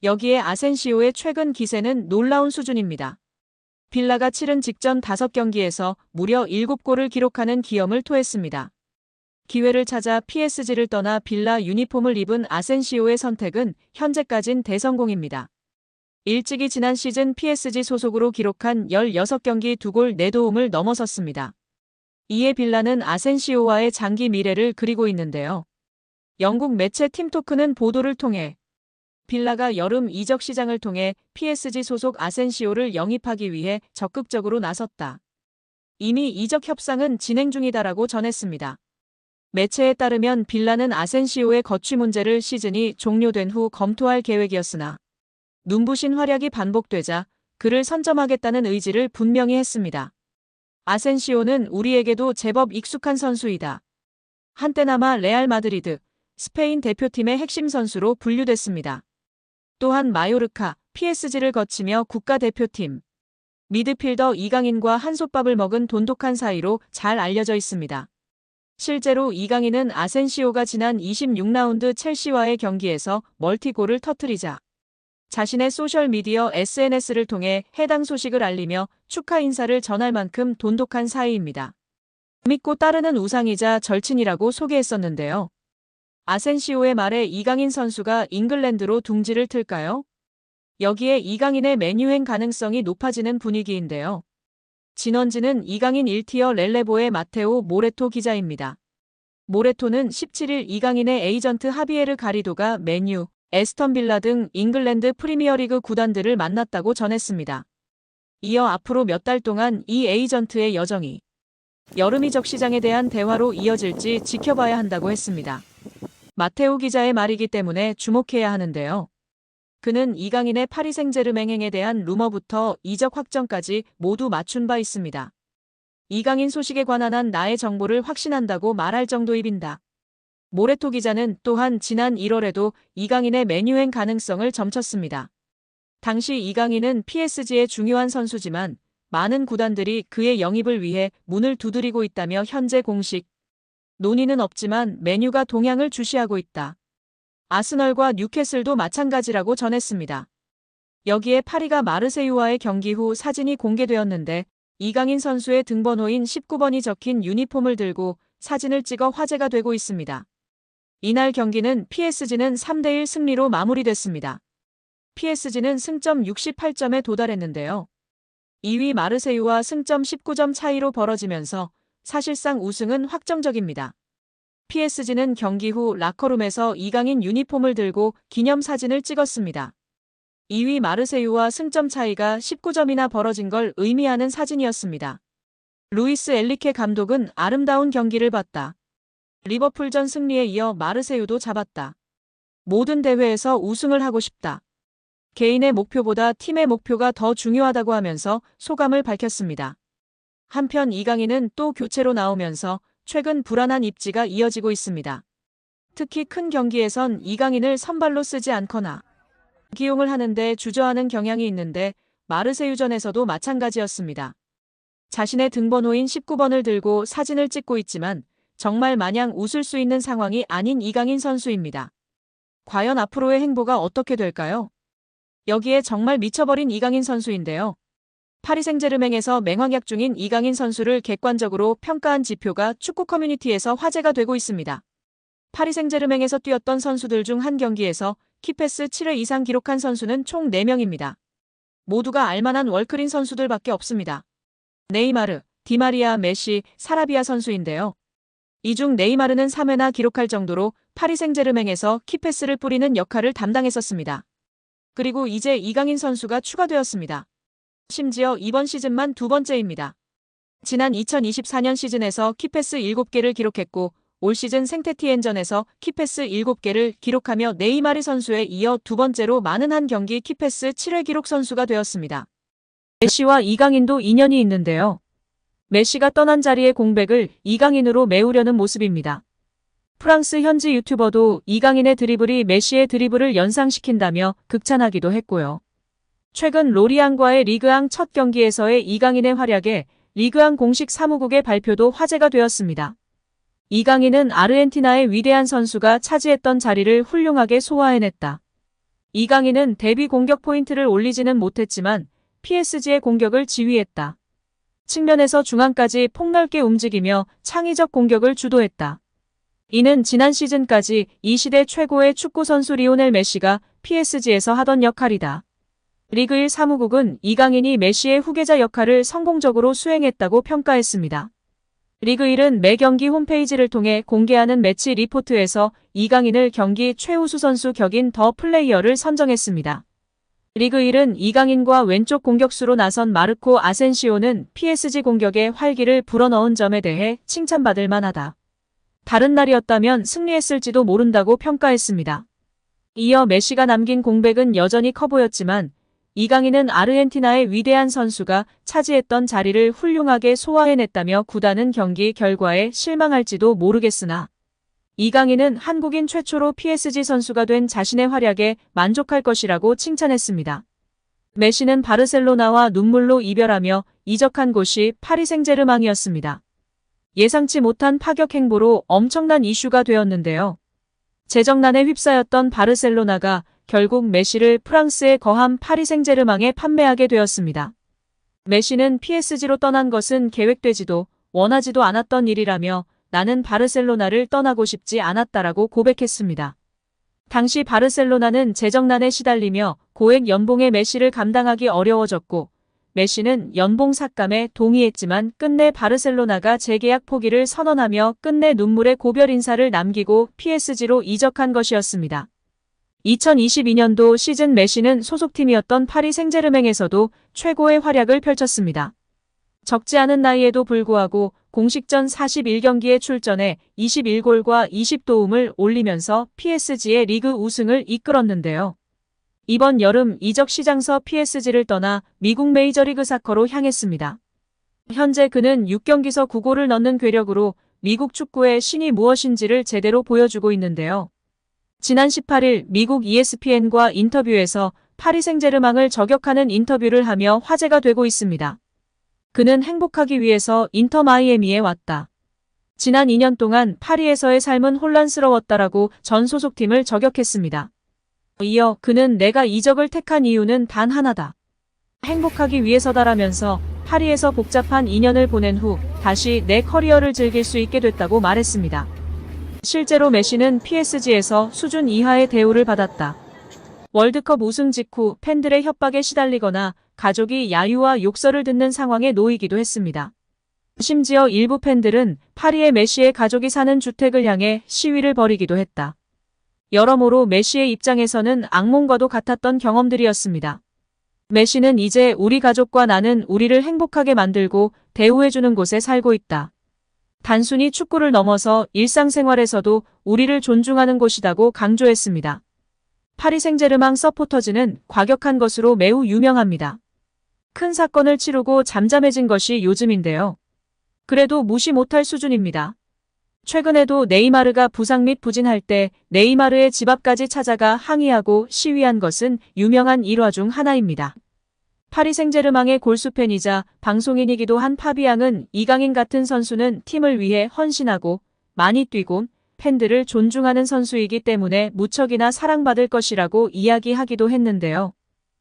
여기에 아센시오의 최근 기세는 놀라운 수준입니다. 빌라가 치른 직전 5경기에서 무려 7골을 기록하는 기염을 토했습니다. 기회를 찾아 PSG를 떠나 빌라 유니폼을 입은 아센시오의 선택은 현재까진 대성공입니다. 일찍이 지난 시즌 PSG 소속으로 기록한 16경기 2골 4도움을 넘어섰습니다. 이에 빌라는 아센시오와의 장기 미래를 그리고 있는데요. 영국 매체 팀토크는 보도를 통해 빌라가 여름 이적 시장을 통해 PSG 소속 아센시오를 영입하기 위해 적극적으로 나섰다. 이미 이적 협상은 진행 중이다라고 전했습니다. 매체에 따르면 빌라는 아센시오의 거취 문제를 시즌이 종료된 후 검토할 계획이었으나 눈부신 활약이 반복되자 그를 선점하겠다는 의지를 분명히 했습니다. 아센시오는 우리에게도 제법 익숙한 선수이다. 한때나마 레알 마드리드, 스페인 대표팀의 핵심 선수로 분류됐습니다. 또한 마요르카, PSG를 거치며 국가대표팀, 미드필더 이강인과 한솥밥을 먹은 돈독한 사이로 잘 알려져 있습니다. 실제로 이강인은 아센시오가 지난 26라운드 첼시와의 경기에서 멀티골을 터뜨리자 자신의 소셜미디어 SNS를 통해 해당 소식을 알리며 축하 인사를 전할 만큼 돈독한 사이입니다. 믿고 따르는 우상이자 절친이라고 소개했었는데요. 아센시오의 말에 이강인 선수가 잉글랜드로 둥지를 틀까요? 여기에 이강인의 맨유행 가능성이 높아지는 분위기인데요. 진원지는 이강인 1티어 렐레보의 마테오 모레토 기자입니다. 모레토는 17일 이강인의 에이전트 하비에르 가리도가 맨유, 에스턴 빌라 등 잉글랜드 프리미어리그 구단들을 만났다고 전했습니다. 이어 앞으로 몇 달 동안 이 에이전트의 여정이 여름 이적 시장에 대한 대화로 이어질지 지켜봐야 한다고 했습니다. 마테오 기자의 말이기 때문에 주목해야 하는데요. 그는 이강인의 파리 생제르맹행에 대한 루머부터 이적 확정까지 모두 맞춘 바 있습니다. 이강인 소식에 관한 한 나의 정보를 확신한다고 말할 정도입니다. 모레토 기자는 또한 지난 1월에도 이강인의 맨유행 가능성을 점쳤습니다. 당시 이강인은 PSG의 중요한 선수지만 많은 구단들이 그의 영입을 위해 문을 두드리고 있다며 현재 공식 논의는 없지만 맨유가 동향을 주시하고 있다. 아스널과 뉴캐슬도 마찬가지라고 전했습니다. 여기에 파리가 마르세유와의 경기 후 사진이 공개되었는데 이강인 선수의 등번호인 19번이 적힌 유니폼을 들고 사진을 찍어 화제가 되고 있습니다. 이날 경기는 PSG는 3대1 승리로 마무리됐습니다. PSG는 승점 68점에 도달했는데요. 2위 마르세유와 승점 19점 차이로 벌어지면서 사실상 우승은 확정적입니다. PSG는 경기 후 라커룸에서 이강인 유니폼을 들고 기념사진을 찍었습니다. 2위 마르세유와 승점 차이가 19점이나 벌어진 걸 의미하는 사진이었습니다. 루이스 엘리케 감독은 아름다운 경기를 봤다. 리버풀전 승리에 이어 마르세유도 잡았다. 모든 대회에서 우승을 하고 싶다. 개인의 목표보다 팀의 목표가 더 중요하다고 하면서 소감을 밝혔습니다. 한편 이강인은 또 교체로 나오면서 최근 불안한 입지가 이어지고 있습니다. 특히 큰 경기에선 이강인을 선발로 쓰지 않거나 기용을 하는데 주저하는 경향이 있는데 마르세유전에서도 마찬가지였습니다. 자신의 등번호인 19번을 들고 사진을 찍고 있지만 정말 마냥 웃을 수 있는 상황이 아닌 이강인 선수입니다. 과연 앞으로의 행보가 어떻게 될까요? 여기에 정말 미쳐버린 이강인 선수인데요. 파리 생제르맹에서 맹활약 중인 이강인 선수를 객관적으로 평가한 지표가 축구 커뮤니티에서 화제가 되고 있습니다. 파리 생제르맹에서 뛰었던 선수들 중 한 경기에서 키패스 7회 이상 기록한 선수는 총 4명입니다. 모두가 알만한 월클인 선수들밖에 없습니다. 네이마르, 디마리아, 메시, 사라비아 선수인데요. 이 중 네이마르는 3회나 기록할 정도로 파리 생제르맹에서 키패스를 뿌리는 역할을 담당했었습니다. 그리고 이제 이강인 선수가 추가되었습니다. 심지어 이번 시즌만 2번째입니다. 지난 2024년 시즌에서 키패스 7개를 기록했고 올 시즌 생테티엔전에서 키패스 7개를 기록하며 네이마르 선수에 이어 2번째로 많은 한 경기 키패스 7회 기록 선수가 되었습니다. 메시와 이강인도 인연이 있는데요. 메시가 떠난 자리의 공백을 이강인으로 메우려는 모습입니다. 프랑스 현지 유튜버도 이강인의 드리블이 메시의 드리블을 연상시킨다며 극찬하기도 했고요. 최근 로리앙과의 리그앙 첫 경기에서의 이강인의 활약에 리그앙 공식 사무국의 발표도 화제가 되었습니다. 이강인은 아르헨티나의 위대한 선수가 차지했던 자리를 훌륭하게 소화해냈다. 이강인은 데뷔 공격 포인트를 올리지는 못했지만 PSG의 공격을 지휘했다. 측면에서 중앙까지 폭넓게 움직이며 창의적 공격을 주도했다. 이는 지난 시즌까지 이 시대 최고의 축구 선수 리오넬 메시가 PSG에서 하던 역할이다. 리그 1 사무국은 이강인이 메시의 후계자 역할을 성공적으로 수행했다고 평가했습니다. 리그 1은 매 경기 홈페이지를 통해 공개하는 매치 리포트에서 이강인을 경기 최우수 선수 격인 더 플레이어를 선정했습니다. 리그 1은 이강인과 왼쪽 공격수로 나선 마르코 아센시오는 PSG 공격에 활기를 불어넣은 점에 대해 칭찬받을 만하다. 다른 날이었다면 승리했을지도 모른다고 평가했습니다. 이어 메시가 남긴 공백은 여전히 커 보였지만 이강인은 아르헨티나의 위대한 선수가 차지했던 자리를 훌륭하게 소화해냈다며 구단은 경기 결과에 실망할지도 모르겠으나 이강인은 한국인 최초로 PSG 선수가 된 자신의 활약에 만족할 것이라고 칭찬했습니다. 메시는 바르셀로나와 눈물로 이별하며 이적한 곳이 파리 생제르맹이었습니다. 예상치 못한 파격 행보로 엄청난 이슈가 되었는데요. 재정난에 휩싸였던 바르셀로나가 결국 메시를 프랑스에 거함 파리 생제르맹에 판매하게 되었습니다. 메시는 PSG로 떠난 것은 계획되지도 원하지도 않았던 일이라며 나는 바르셀로나를 떠나고 싶지 않았다라고 고백했습니다. 당시 바르셀로나는 재정난에 시달리며 고액 연봉의 메시를 감당하기 어려워졌고 메시는 연봉 삭감에 동의했지만 끝내 바르셀로나가 재계약 포기를 선언하며 끝내 눈물의 고별 인사를 남기고 PSG로 이적한 것이었습니다. 2022년도 시즌 메시는 소속팀이었던 파리 생제르맹에서도 최고의 활약을 펼쳤습니다. 적지 않은 나이에도 불구하고 공식전 41경기에 출전해 21골과 20도움을 올리면서 PSG의 리그 우승을 이끌었는데요. 이번 여름 이적 시장서 PSG를 떠나 미국 메이저리그 사커로 향했습니다. 현재 그는 6경기서 9골을 넣는 괴력으로 미국 축구의 신이 무엇인지를 제대로 보여주고 있는데요. 지난 18일 미국 ESPN과 인터뷰에서 파리 생제르맹을 저격하는 인터뷰를 하며 화제가 되고 있습니다. 그는 행복하기 위해서 인터 마이애미에 왔다. 지난 2년 동안 파리에서의 삶은 혼란스러웠다라고 전 소속팀을 저격했습니다. 이어 그는 내가 이적을 택한 이유는 단 하나다. 행복하기 위해서다라면서 파리에서 복잡한 2년을 보낸 후 다시 내 커리어를 즐길 수 있게 됐다고 말했습니다. 실제로 메시는 PSG에서 수준 이하의 대우를 받았다. 월드컵 우승 직후 팬들의 협박에 시달리거나 가족이 야유와 욕설을 듣는 상황에 놓이기도 했습니다. 심지어 일부 팬들은 파리의 메시의 가족이 사는 주택을 향해 시위를 벌이기도 했다. 여러모로 메시의 입장에서는 악몽과도 같았던 경험들이었습니다. 메시는 이제 우리 가족과 나는 우리를 행복하게 만들고 대우해주는 곳에 살고 있다. 단순히 축구를 넘어서 일상생활에서도 우리를 존중하는 곳이다고 강조했습니다. 파리 생제르맹 서포터즈는 과격한 것으로 매우 유명합니다. 큰 사건을 치르고 잠잠해진 것이 요즘인데요. 그래도 무시 못할 수준입니다. 최근에도 네이마르가 부상 및 부진할 때 네이마르의 집 앞까지 찾아가 항의하고 시위한 것은 유명한 일화 중 하나입니다. 파리 생제르맹의 골수팬이자 방송인이기도 한 파비앙은 이강인 같은 선수는 팀을 위해 헌신하고 많이 뛰고 팬들을 존중하는 선수이기 때문에 무척이나 사랑받을 것이라고 이야기하기도 했는데요.